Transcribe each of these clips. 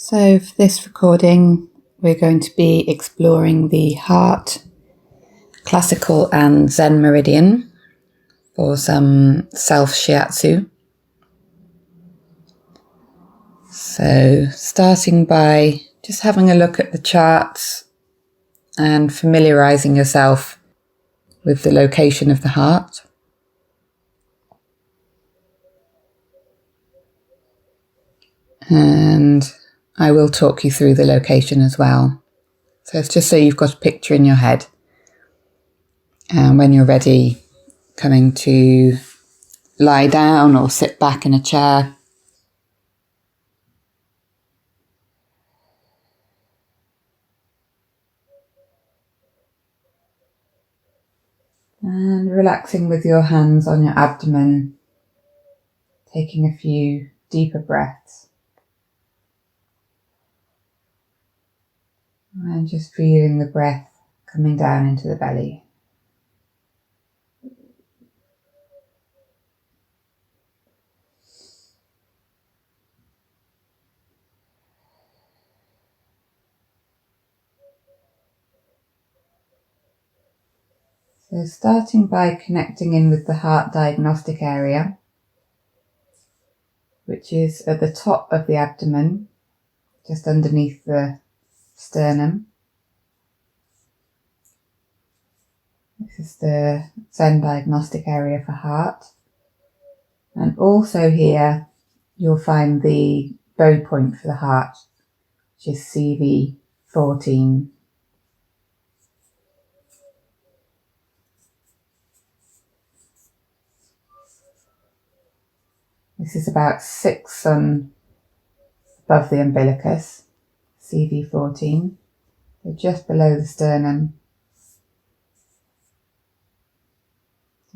So for this recording, we're going to be exploring the heart, classical and Zen meridian for some self-shiatsu. So starting by just having a look at the charts and familiarizing yourself with the location of the heart. And I will talk you through the location as well. So it's just so you've got a picture in your head. And when you're ready, coming to lie down or sit back in a chair. And relaxing with your hands on your abdomen, taking a few deeper breaths. And just feeling the breath coming down into the belly. So starting by connecting in with the heart diagnostic area, which is at the top of the abdomen, just underneath the sternum. This is the Zen diagnostic area for heart. And also here you'll find the bow point for the heart, which is CV14. This is about 6 sun above the umbilicus, CV14, so just below the sternum.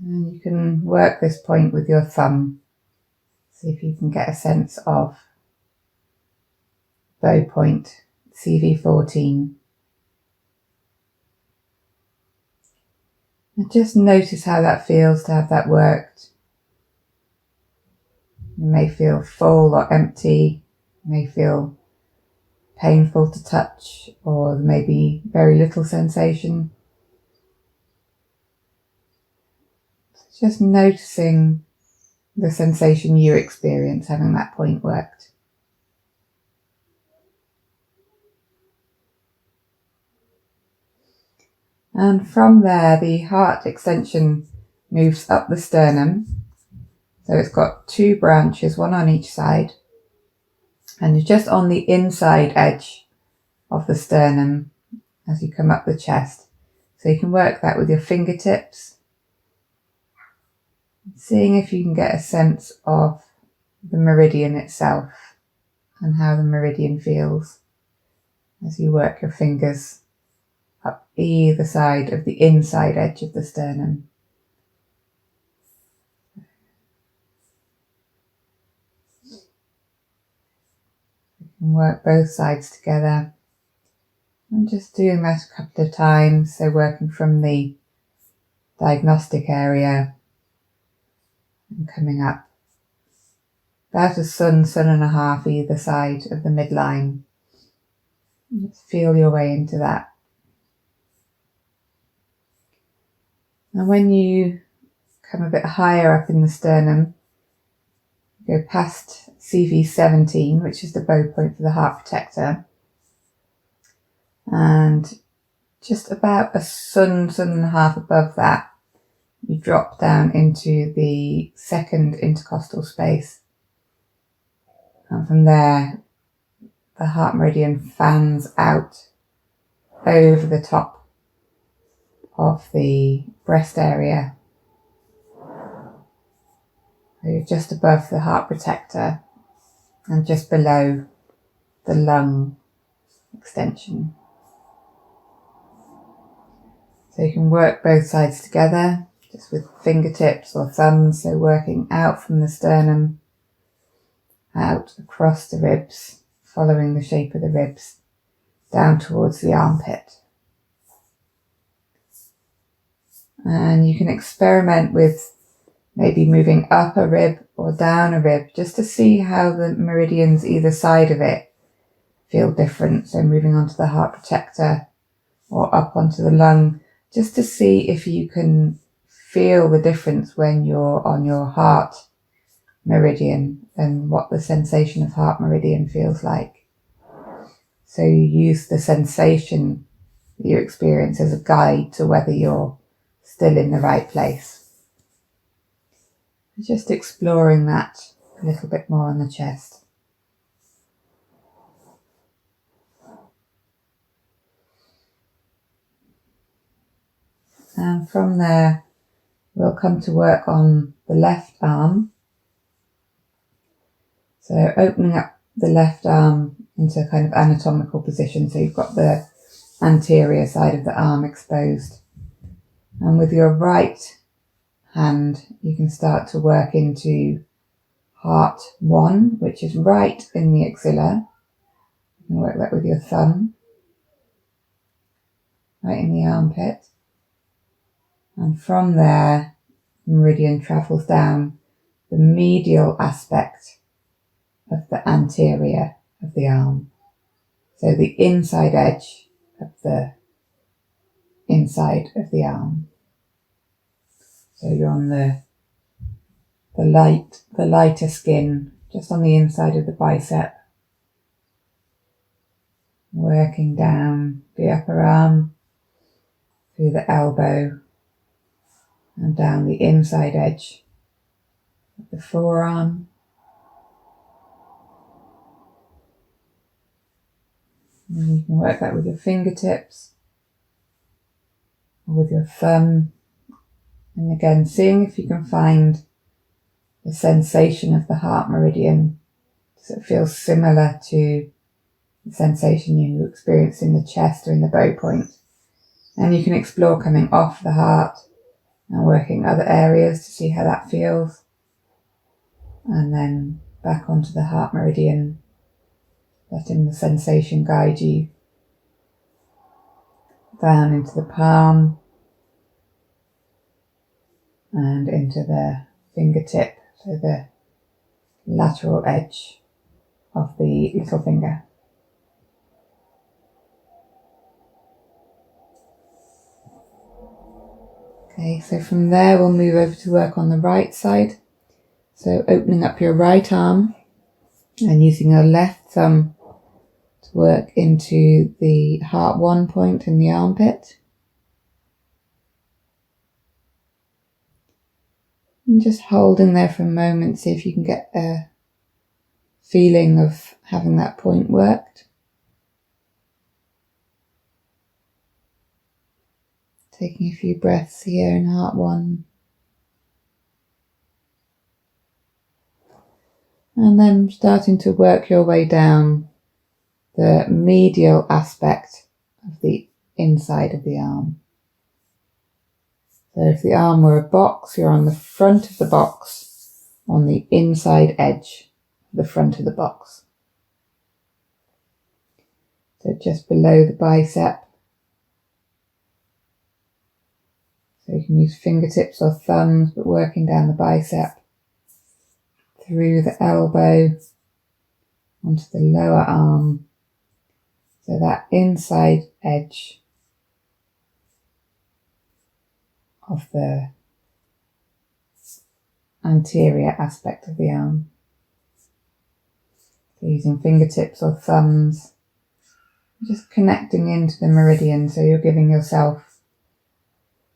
And you can work this point with your thumb, see if you can get a sense of bow point, CV14. And just notice how that feels to have that worked. You may feel full or empty, you may feel painful to touch, or there may be very little sensation. Just noticing the sensation you experience having that point worked. And from there, the heart extension moves up the sternum. So it's got 2 branches, one on each side. And you're just on the inside edge of the sternum as you come up the chest. So you can work that with your fingertips, seeing if you can get a sense of the meridian itself and how the meridian feels as you work your fingers up either side of the inside edge of the sternum. You can work both sides together. I'm just doing that a couple of times, so working from the diagnostic area and coming up about a sun and a half either side of the midline. Just feel your way into that. And when you come a bit higher up in the sternum, go past CV17, which is the bow point for the heart protector, and just about a sun and a half above that, you drop down into the second intercostal space. And from there, the heart meridian fans out over the top of the breast area. So you're just above the heart protector and just below the lung extension. So you can work both sides together, just with fingertips or thumbs, so working out from the sternum, out across the ribs, following the shape of the ribs, down towards the armpit. And you can experiment with maybe moving up a rib or down a rib, just to see how the meridians either side of it feel different. So moving on to the heart protector or up onto the lung, just to see if you can feel the difference when you're on your heart meridian and what the sensation of heart meridian feels like. So you use the sensation that you experience as a guide to whether you're still in the right place. Just exploring that a little bit more on the chest. And from there, we'll come to work on the left arm. So opening up the left arm into a kind of anatomical position. So you've got the anterior side of the arm exposed. And with your right hand, you can start to work into heart 1, which is right in the axilla. You can work that with your thumb, right in the armpit. And from there, the meridian travels down the medial aspect of the anterior of the arm. So the inside edge of the inside of the arm. So you're on the lighter skin, just on the inside of the bicep. Working down the upper arm, through the elbow, and down the inside edge of the forearm. And you can work that with your fingertips or with your thumb. And again, seeing if you can find the sensation of the heart meridian. Does it feel similar to the sensation you experience in the chest or in the bow point? And you can explore coming off the heart and working other areas to see how that feels. And then back onto the heart meridian, letting the sensation guide you down into the palm and into the fingertip, so the lateral edge of the little finger. Okay, so from there we'll move over to work on the right side. So opening up your right arm and using your left thumb to work into the heart 1 point in the armpit. And just holding there for a moment, see if you can get a feeling of having that point worked. Taking a few breaths here in heart 1. And then starting to work your way down the medial aspect of the inside of the arm. So if the arm were a box, you're on the front of the box, on the inside edge of the front of the box. So just below the bicep. So you can use fingertips or thumbs, but working down the bicep, through the elbow, onto the lower arm. So that inside edge of the anterior aspect of the arm. So using fingertips or thumbs, just connecting into the meridian, so you're giving yourself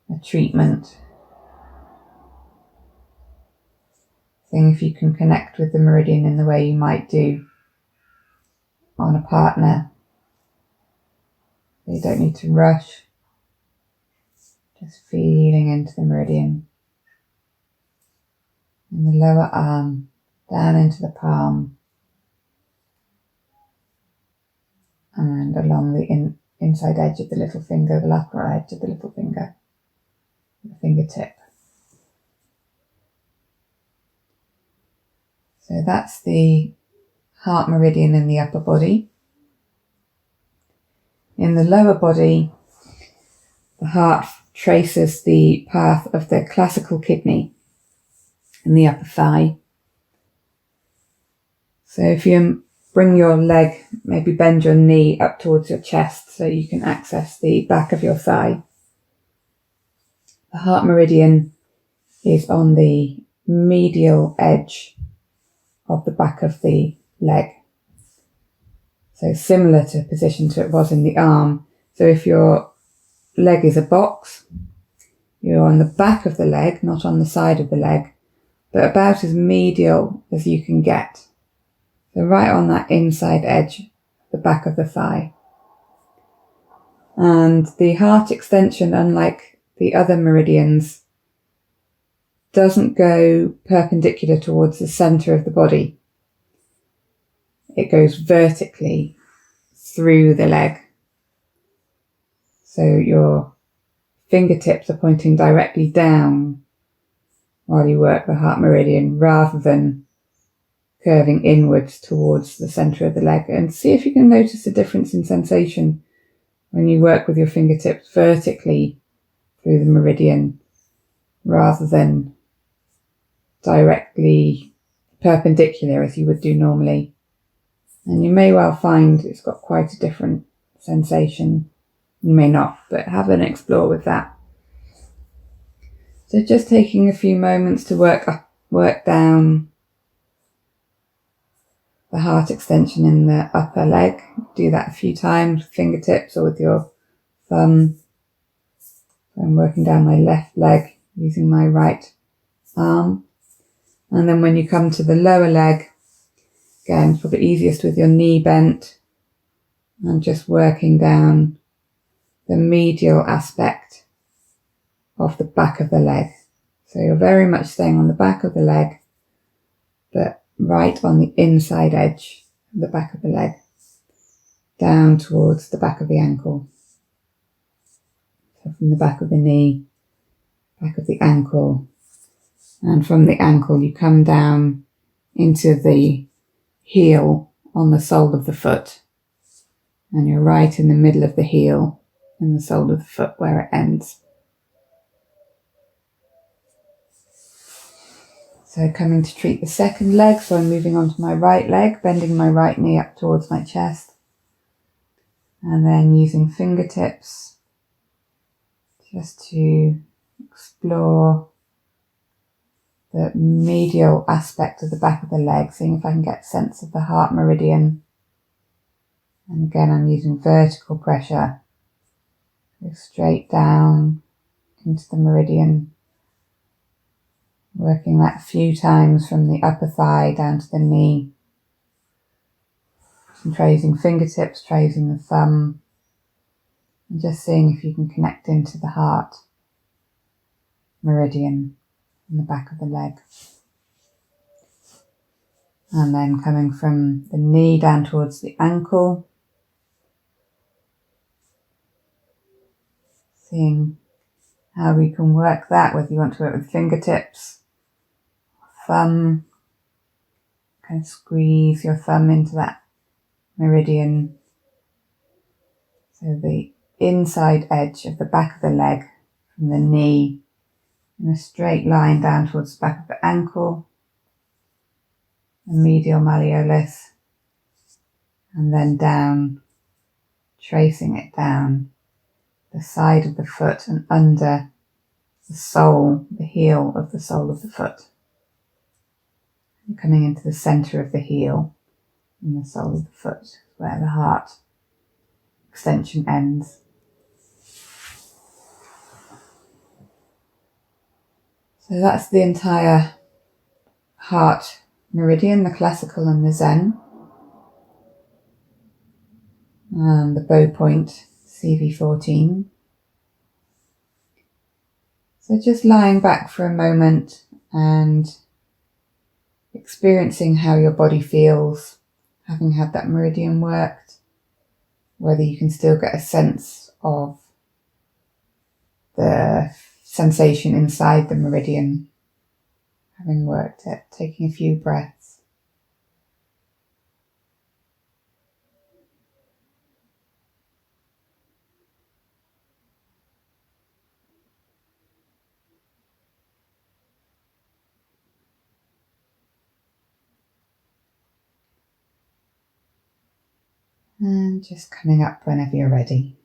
a treatment. Seeing if you can connect with the meridian in the way you might do on a partner. You don't need to rush. Just feeling into the meridian. In the lower arm, down into the palm. And along the inside edge of the little finger, the lateral edge of the little finger. The fingertip. So that's the heart meridian in the upper body. In the lower body, the heart traces the path of the classical kidney in the upper thigh. So if you bring your leg, maybe bend your knee up towards your chest so you can access the back of your thigh. The heart meridian is on the medial edge of the back of the leg. So similar to position to it was in the arm. So if your leg is a box, you're on the back of the leg, not on the side of the leg, but about as medial as you can get. So right on that inside edge, the back of the thigh. And the heart extension, unlike the other meridians, doesn't go perpendicular towards the centre of the body. It goes vertically through the leg. So your fingertips are pointing directly down while you work the heart meridian rather than curving inwards towards the centre of the leg. And see if you can notice a difference in sensation when you work with your fingertips vertically through the meridian rather than directly perpendicular as you would do normally. And you may well find it's got quite a different sensation. You may not, but have an explore with that. So just taking a few moments to work down the heart extension in the upper leg. Do that a few times with fingertips or with your thumb. So I'm working down my left leg using my right arm. And then when you come to the lower leg, again, it's probably easiest with your knee bent and just working down the medial aspect of the back of the leg. So you're very much staying on the back of the leg, but right on the inside edge of the back of the leg, down towards the back of the ankle. So from the back of the knee, back of the ankle, and from the ankle you come down into the heel on the sole of the foot, and you're right in the middle of the heel in the sole of the foot where it ends. So coming to treat the second leg, so I'm moving on to my right leg, bending my right knee up towards my chest, and then using fingertips just to explore the medial aspect of the back of the leg, seeing if I can get a sense of the heart meridian. And again, I'm using vertical pressure, go straight down into the meridian, working that a few times from the upper thigh down to the knee. And tracing fingertips, tracing the thumb, and just seeing if you can connect into the heart meridian in the back of the leg. And then coming from the knee down towards the ankle, seeing how we can work that, whether you want to work with fingertips, thumb, kind of squeeze your thumb into that meridian. So the inside edge of the back of the leg from the knee in a straight line down towards the back of the ankle, the medial malleolus, and then down, tracing it down the side of the foot and under the sole, the heel of the sole of the foot. And coming into the centre of the heel and the sole of the foot, where the heart extension ends. So that's the entire heart meridian, the classical and the Zen. And the bow point, CV14. So just lying back for a moment and experiencing how your body feels, having had that meridian worked, whether you can still get a sense of the sensation inside the meridian, having worked it, taking a few breaths. And just coming up whenever you're ready.